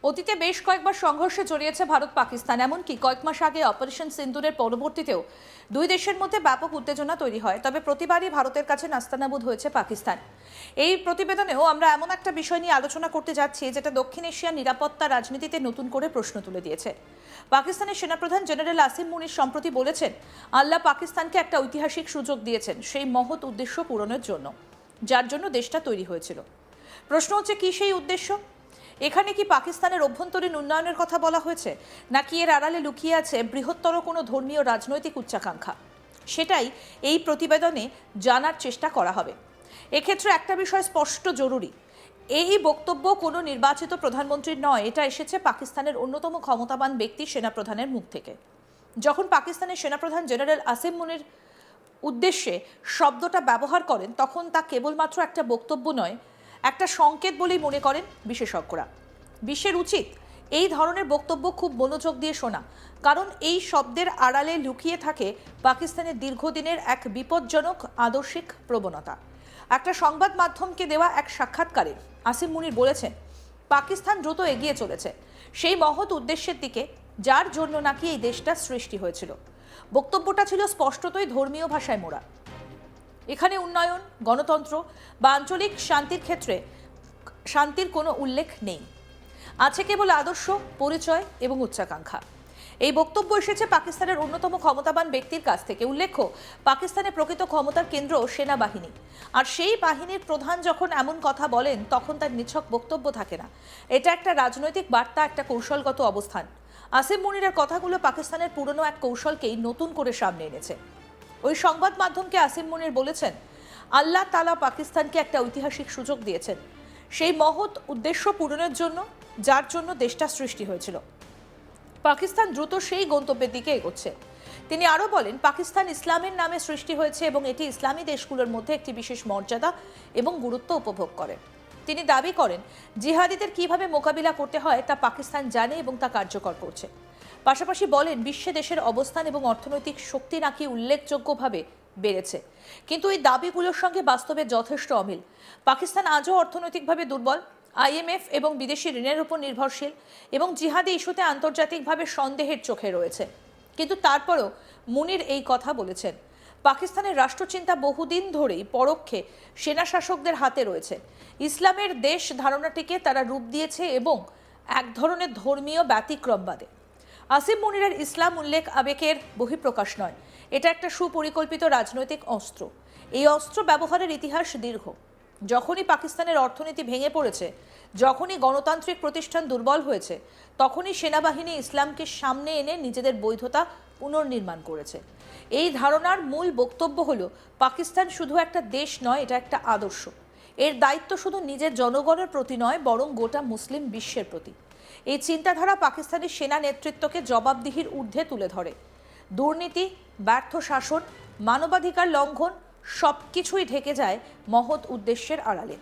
অতীতে বেশ কয়েকবার সংঘর্ষে জড়িয়েছে ভারত পাকিস্তান। এমনকি কয়েক মাস আগে অপারেশন সিন্দুরের পরবর্তীতেও দুই দেশের মধ্যে ব্যাপক উত্তেজনা তৈরি হয়। তবে প্রতিবারই ভারতের কাছে নাস্তানাবুদ হয়েছে পাকিস্তান। এই প্রতিবেদনেও আমরা এমন একটা বিষয় নিয়ে আলোচনা করতে যাচ্ছি যেটা দক্ষিণ এশিয়ার নিরাপত্তা রাজনীতিতে নতুন করে প্রশ্ন তুলে দিয়েছে। পাকিস্তানের সেনাপ্রধান জেনারেল আসিম মুনির সম্প্রতি বলেছেন, আল্লাহ পাকিস্তানকে একটা ঐতিহাসিক সুযোগ দিয়েছেন সেই মহৎ উদ্দেশ্য পূরণের জন্য, যার জন্য দেশটা তৈরি হয়েছিল। প্রশ্ন হচ্ছে, কি সেই উদ্দেশ্য? এখানে কি পাকিস্তানের অভ্যন্তরীণ উন্নয়নের কথা বলা হয়েছে, নাকি এর আড়ালে লুকিয়ে আছে বৃহত্তর কোনো ধর্মীয় রাজনৈতিক উচ্চাকাঙ্ক্ষা? সেটাই এই প্রতিবেদনে জানার চেষ্টা করা হবে। এক্ষেত্রে একটা বিষয় স্পষ্ট জরুরি, এই বক্তব্য কোনো নির্বাচিত প্রধানমন্ত্রীর নয়, এটা এসেছে পাকিস্তানের অন্যতম ক্ষমতাবান ব্যক্তি সেনাপ্রধানের মুখ থেকে। যখন পাকিস্তানের সেনাপ্রধান জেনারেল আসিম মুনির উদ্দেশ্যে শব্দটা ব্যবহার করেন, তখন তা কেবলমাত্র একটা বক্তব্য নয়, একটা সংকেত বলেই মনে করেন বিশেষজ্ঞরা। বিশ্বের উচিত এই ধরনের বক্তব্য খুব মনোযোগ দিয়ে শোনা, কারণ এই শব্দের আড়ালে লুকিয়ে থাকে পাকিস্তানের দীর্ঘদিনের এক বিপজ্জনক আদর্শিক প্রবণতা। একটা সংবাদ মাধ্যমকে দেওয়া এক সাক্ষাৎকারে আসিম মুনির বলেছেন, পাকিস্তান দ্রুত এগিয়ে চলেছে সেই মহৎ উদ্দেশ্যের দিকে যার জন্য নাকি এই দেশটা সৃষ্টি হয়েছিল। বক্তব্যটা ছিল স্পষ্টতই ধর্মীয় ভাষায় মোড়া। এখানে উন্নয়ন, গণতন্ত্র বা আঞ্চলিক শান্তির কোনো উল্লেখ নেই। আছে কেবল আদর্শ, পরিচয় এবং উচ্চাকাঙ্ক্ষা। এই বক্তব্য এসেছে পাকিস্তানের অন্যতম ক্ষমতাবান ব্যক্তির কাছ থেকে। উল্লেখ্য, পাকিস্তানের প্রকৃত ক্ষমতার কেন্দ্র সেনাবাহিনী, আর সেই বাহিনীর প্রধান যখন এমন কথা বলেন, তখন তার নিছক বক্তব্য থাকে না, এটা একটা রাজনৈতিক বার্তা, একটা কৌশলগত অবস্থান। আসিম মুনিরের কথাগুলো পাকিস্তানের পুরনো এক কৌশলকেই নতুন করে সামনে এনেছে। ওই সংবাদ মাধ্যমকে আসিম মুনির বলেছেন, আল্লাহ তাআলা পাকিস্তানকে একটা ঐতিহাসিক সুযোগ দিয়েছেন সেই মহৎ উদ্দেশ্য পূরণের জন্য, যার জন্য দেশটা সৃষ্টি হয়েছিল। পাকিস্তান দ্রুত সেই গন্তব্যের দিকে এগোচ্ছে। তিনি আরও বলেন, পাকিস্তান ইসলামের নামে সৃষ্টি হয়েছে এবং এটি ইসলামী দেশগুলোর মধ্যে একটি বিশেষ মর্যাদা এবং গুরুত্ব উপভোগ করে। তিনি দাবি করেন, জিহাদিদের কিভাবে মোকাবিলা করতে হয় তা পাকিস্তান জানে এবং তা কার্যকর করছে। পাশাপাশি বলেন, বিশ্বে দেশের অবস্থান এবং অর্থনৈতিক শক্তি নাকি উল্লেখযোগ্যভাবে বেড়েছে, কিন্তু এই দাবিগুলোর সঙ্গে বাস্তবে যথেষ্ট অমিল। পাকিস্তান আজও অর্থনৈতিকভাবে দুর্বল, আইএমএফ এবং বিদেশি ঋণের উপর নির্ভরশীল এবং জিহাদি ইস্যুতে আন্তর্জাতিকভাবে সন্দেহের চোখে রয়েছে। কিন্তু তারপরও মুনির এই কথা বলেছেন, পাকিস্তানের রাষ্ট্রচিন্তা বহুদিন ধরেই পরোক্ষে সেনা শাসকদের হাতে রয়েছে। ইসলামের দেশ ধারণাটিকে তারা রূপ দিয়েছে এবং এক ধরনের ধর্মীয় ব্যতিক্রমবাদে। আসিম মুনিরের ইসলাম উল্লেখ আবেগের বহিঃপ্রকাশ নয়, এটা একটা সুপরিকল্পিত রাজনৈতিক অস্ত্র। এই অস্ত্র ব্যবহারের ইতিহাস দীর্ঘ। যখনই পাকিস্তানের অর্থনীতি ভেঙে পড়েছে, যখনই গণতান্ত্রিক প্রতিষ্ঠান দুর্বল হয়েছে, তখনই সেনাবাহিনী ইসলামকে সামনে এনে নিজেদের বৈধতা পুনর্নির্মাণ করেছে। এই ধারণার মূল বক্তব্য হলো, পাকিস্তান শুধু একটা দেশ নয়, এটা একটা আদর্শ। এর দায়িত্ব শুধু নিজের জনগণের প্রতি নয়, বরং গোটা মুসলিম বিশ্বের প্রতি। এই চিন্তাধারা পাকিস্তানের সেনা নেতৃত্বকে জবাবদিহির ঊর্ধ্বে তুলে ধরে। দুর্নীতি, ব্যর্থ শাসন, মানবাধিকার লঙ্ঘন সবকিছুই ঢেকে যায় মহৎ উদ্দেশ্যের আড়ালে।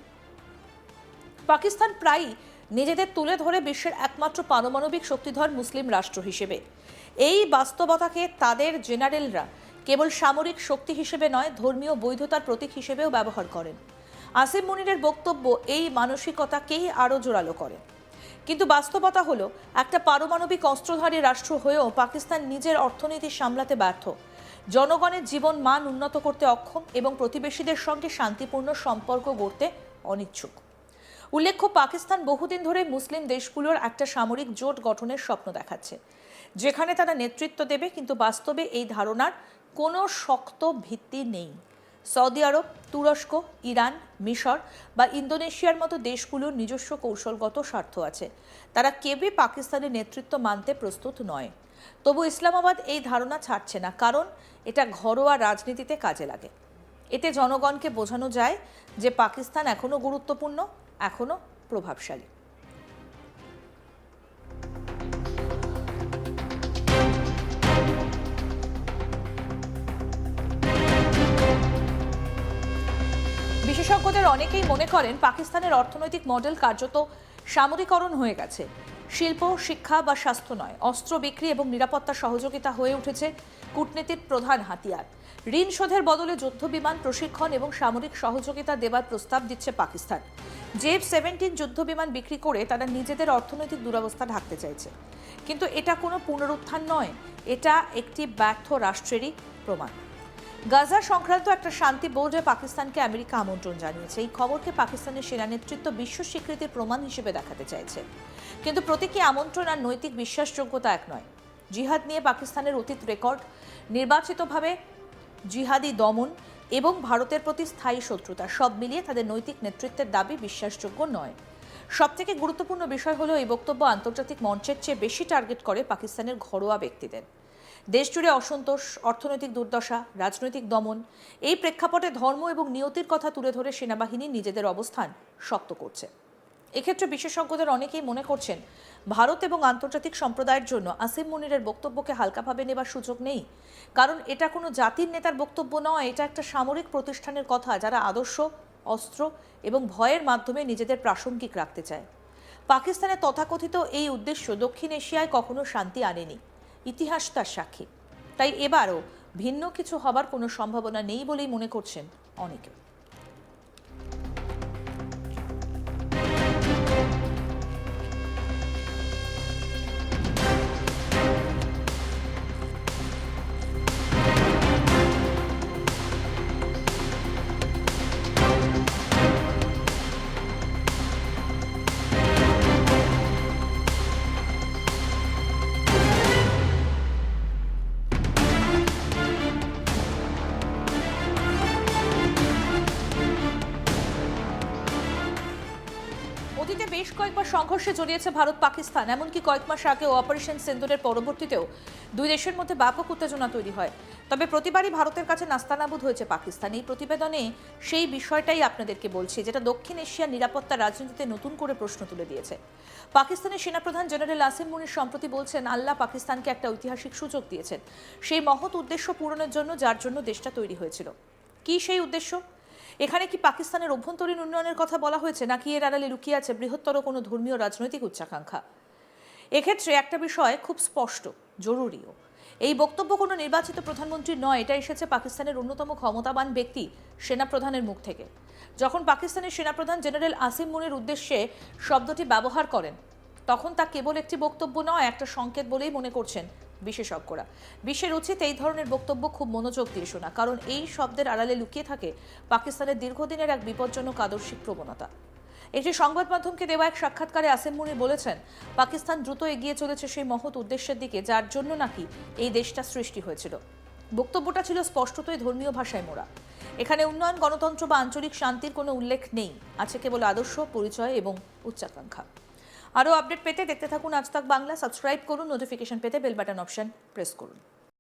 পাকিস্তান প্রায়ই নিজেদের তুলে ধরে বিশ্বের একমাত্র পারমাণবিক শক্তিধর মুসলিম রাষ্ট্র হিসেবে। এই বাস্তবতাকে তাদের জেনারেলরা কেবল সামরিক শক্তি হিসেবে নয়, ধর্মীয় বৈধতার প্রতীক হিসেবেও ব্যবহার করেন। আসিম মুনিরের বক্তব্য এই মানসিকতাকেই আরও জোরালো করে। কিন্তু বাস্তবতা হলো, একটা পারমাণবিক অস্ত্রধারী রাষ্ট্র হয়েও পাকিস্তান নিজের অর্থনীতি সামলাতে ব্যর্থ, জনগণের জীবন মান উন্নত করতে অক্ষম এবং প্রতিবেশীদের সঙ্গে শান্তিপূর্ণ সম্পর্ক গড়তে অনিচ্ছুক। উল্লেখ্য, পাকিস্তান বহুদিন ধরে মুসলিম দেশগুলোর একটা সামরিক জোট গঠনের স্বপ্ন দেখাচ্ছে, যেখানে তারা নেতৃত্ব দেবে, কিন্তু বাস্তবে এই ধারণার কোনো শক্ত ভিত্তি নেই। সৌদি আরব, তুরস্ক, ইরান, মিশর বা ইন্দোনেশিয়ার মতো দেশগুলোর নিজস্ব কৌশলগত স্বার্থ আছে। তারা কেউই পাকিস্তানের নেতৃত্ব মানতে প্রস্তুত নয়। তবু ইসলামাবাদ এই ধারণা ছাড়ছে না, কারণ এটা ঘরোয়া রাজনীতিতে কাজে লাগে। এতে জনগণকে বোঝানো যায় যে পাকিস্তান এখনও গুরুত্বপূর্ণ, এখনও প্রভাবশালী। বিশেষজ্ঞদের অনেকেই মনে করেন, পাকিস্তানের অর্থনৈতিক মডেল কার্যত সামরিকরণ হয়ে গেছে। শিল্প, শিক্ষা বা স্বাস্থ্য নয়, অস্ত্র বিক্রি এবং নিরাপত্তা সহযোগিতা হয়ে উঠেছে কূটনীতির প্রধান হাতিয়ার। ঋণ শোধের বদলে যুদ্ধ বিমান প্রশিক্ষণ এবং সামরিক সহযোগিতা দেবার প্রস্তাব দিচ্ছে পাকিস্তান। F-17 যুদ্ধ বিমান বিক্রি করে তারা নিজেদের অর্থনৈতিক দুরবস্থা ঢাকতে চাইছে। কিন্তু এটা কোনো পুনরুত্থান নয়, এটা একটি ব্যর্থ রাষ্ট্রেরই প্রমাণ। গাজা সংক্রান্ত একটা শান্তি বোর্ডে পাকিস্তানকে আমেরিকা আমন্ত্রণ জানিয়েছে। এই খবরকে পাকিস্তানের সেনা নেতৃত্ব বিশ্ব স্বীকৃতির প্রমাণ হিসেবে দেখাতে চাইছে। কিন্তু প্রতীকী আমন্ত্রণ আর নৈতিক বিশ্বাসযোগ্যতা এক নয়। জিহাদ নিয়ে পাকিস্তানের অতীত রেকর্ড, নির্বাচিতভাবে জিহাদি দমন এবং ভারতের প্রতি স্থায়ী শত্রুতা সব মিলিয়ে তাদের নৈতিক নেতৃত্বের দাবি বিশ্বাসযোগ্য নয়। সবথেকে গুরুত্বপূর্ণ বিষয় হলো এই বক্তব্য আন্তর্জাতিক মঞ্চের চেয়ে বেশি টার্গেট করে পাকিস্তানের ঘরোয়া ব্যক্তিদের। দেশজুড়ে অসন্তোষ, অর্থনৈতিক দুর্দশা, রাজনৈতিক দমন, এই প্রেক্ষাপটে ধর্ম এবং নিয়তির কথা তুলে ধরে সেনাবাহিনী নিজেদের অবস্থান শক্ত করছে। এক্ষেত্রে বিশেষজ্ঞদের অনেকেই মনে করছেন ভারত এবং আন্তর্জাতিক সম্প্রদায়ের জন্য আসিম মুনিরের বক্তব্যকে হালকাভাবে নেবার সুযোগ নেই, কারণ এটা কোনো জাতির নেতার বক্তব্য নয়, এটা একটা সামরিক প্রতিষ্ঠানের কথা যারা আদর্শ, অস্ত্র এবং ভয়ের মাধ্যমে নিজেদের প্রাসঙ্গিক রাখতে চায়। পাকিস্তানের তথাকথিত এই উদ্দেশ্য দক্ষিণ এশিয়ায় কখনো শান্তি আনেনি, ইতিহাস তার সাক্ষী। তাই এবারও ভিন্ন কিছু হবার কোনো সম্ভাবনা নেই বলেই মনে করছেন অনেকে। অতীতে বেশ কয়েকবার সংঘর্ষে জড়িয়েছে ভারত পাকিস্তান, এমনকি কয়েক মাস আগেও অপারেশন সিন্দুরের পরবর্তীতেও দুই দেশের মধ্যে ব্যাপক উত্তেজনা তৈরি হয়। তবে প্রতিবারই ভারতের কাছে নাস্তানাবুদ হয়েছে পাকিস্তান। এই প্রতিবেদনে সেই বিষয়টাই আপনাদেরকে বলছি, যেটা দক্ষিণ এশিয়ার নিরাপত্তা রাজনীতিতে নতুন করে প্রশ্ন তুলে দিয়েছে। পাকিস্তানের সেনাপ্রধান জেনারেল আসিম মুনির সম্প্রতি বলছেন, আল্লাহ পাকিস্তানকে একটা ঐতিহাসিক সুযোগ দিয়েছেন সেই মহৎ উদ্দেশ্য পূরণের জন্য যার জন্য দেশটা তৈরি হয়েছিল। কি সেই উদ্দেশ্য? এখানে কি পাকিস্তানের অভ্যন্তরীণ উন্নয়নের কথা বলা হয়েছে, নাকি এর আড়ালে লুকিয়ে আছে বৃহত্তর কোনো ধর্মীয় রাজনৈতিক উচ্চাকাঙ্ক্ষা? এক্ষেত্রে একটা বিষয় খুব স্পষ্ট, জরুরিও। এই বক্তব্য কোনো নির্বাচিত প্রধানমন্ত্রীর নয়, এটা এসেছে পাকিস্তানের অন্যতম ক্ষমতাবান ব্যক্তি সেনাপ্রধানের মুখ থেকে। যখন পাকিস্তানের সেনাপ্রধান জেনারেল আসিম মুনির উদ্দেশ্যে শব্দটি ব্যবহার করেন, তখন তা কেবল একটি বক্তব্য নয়, একটা সংকেত বলেই মনে করছেন বিশেষজ্ঞরা। বিশ্বের উচিত এই ধরনের বক্তব্য খুব মনোযোগ দিয়ে শোনা, কারণ এই শব্দের আড়ালে লুকিয়ে থাকে পাকিস্তানের দীর্ঘদিনের এক বিপজ্জনক আদর্শিক প্রবণতা। একটি সংবাদ মাধ্যমকে দেওয়া এক সাক্ষাৎকারে আসিম মুনির বলেছেন, পাকিস্তান দ্রুত এগিয়ে চলেছে সেই মহৎ উদ্দেশ্যের দিকে যার জন্য নাকি এই দেশটা সৃষ্টি হয়েছিল। বক্তব্যটা ছিল স্পষ্টতই ধর্মীয় ভাষায় মোড়া। এখানে উন্নয়ন, গণতন্ত্র বা আঞ্চলিক শান্তির কোনো উল্লেখ নেই, আছে কেবল আদর্শ, পরিচয় এবং উচ্চাকাঙ্ক্ষা। আরও আপডেট পেতে দেখতে থাকুন আজ তাক বাংলা। সাবস্ক্রাইব করুন, নোটিফিকেশন পেতে বেল বাটন অপশন প্রেস করুন।